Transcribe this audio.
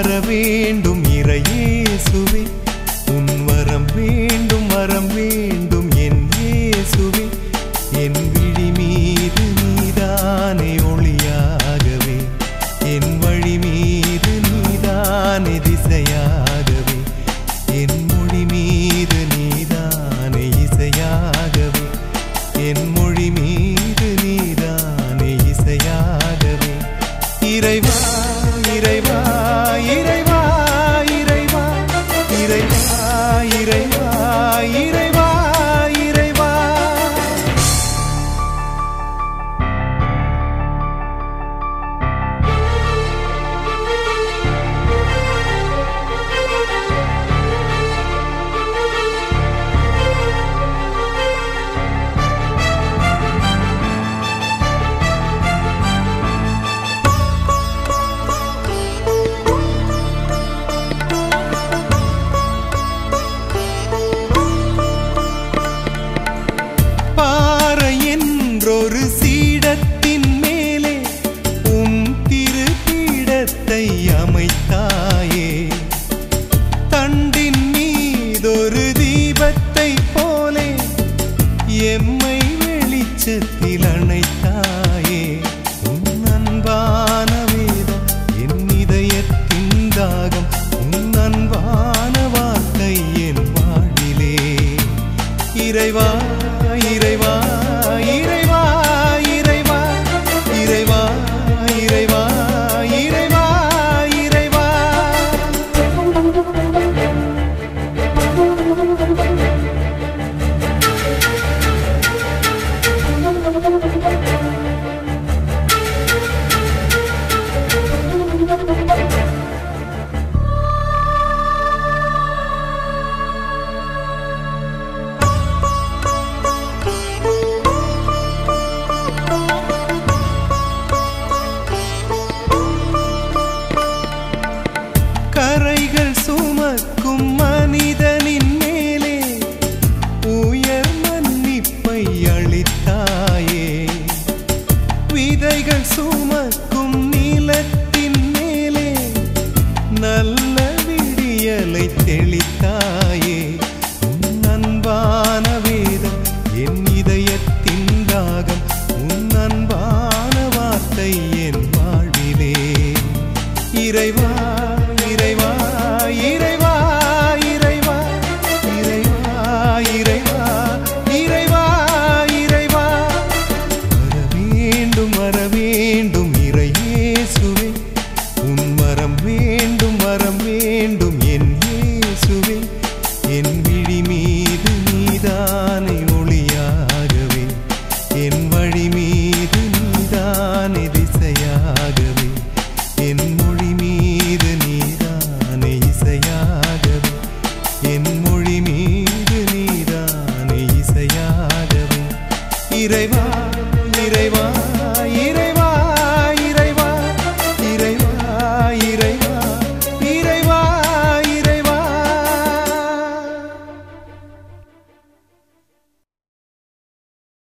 வர வேண்டும் இறையேசுவே உன் வரம் வேண்டும் வரம் வேண்டும் என் இயேசுவே என் விழி மீது நீதானே ஒளியாகவே என் வழி மீது நீதானே திசையாகவே என் மொழி மீது நீதானே இசையாகவே என் மொழி மீது நீதானே இசையாகவே இறைவா இறைவா இறைவா இறைவா இறைவா இறைவா இறைவா இறைவா ஒரு சீடத்தின் மேலே உம் திருப்பீடத்தை அமைத்தாயே தண்டின் மீதொரு தீபத்தை போலே எம்மை வெளிச்சத்தில் அணைத்தாயே உன் அன்பான வேதம் என் இதயத்தின் தாகம் உன் அன்பான வார்த்தை என் வாழ்விலே இறைவா இறைவா இறைவா இறைவா இறைவா இறைவா இறைவா இறைவா கரைகள் சுமக்கும் மனிதனின் மேலே உயர் மன்னிப்பை அளித்தாயே விதைகள் சுமக்கும் நிலத்தின் மேலே நல்ல விடியலை தெளித்தாயே உன் அன்பான வேதம் என் இதயத்தின் தாகம் உன் அன்பான வார்த்தை என் வாழ்விலே இறைவா இறைவா இறைவா இறைவா இறைவா இறைவா இறைவா இறைவா வர வேண்டும் இறையேசுவே உன் வரம் வேண்டும் என் இயேசுவே என் விழி மீது நீதானே ஒளியாகவே என் வழி மீது நீதானே திசையாகவே என் மொழி மீது நீதானே இசையாகவே என் மொழி மீது நீதானே இசையாகவே இறைவா இறைவா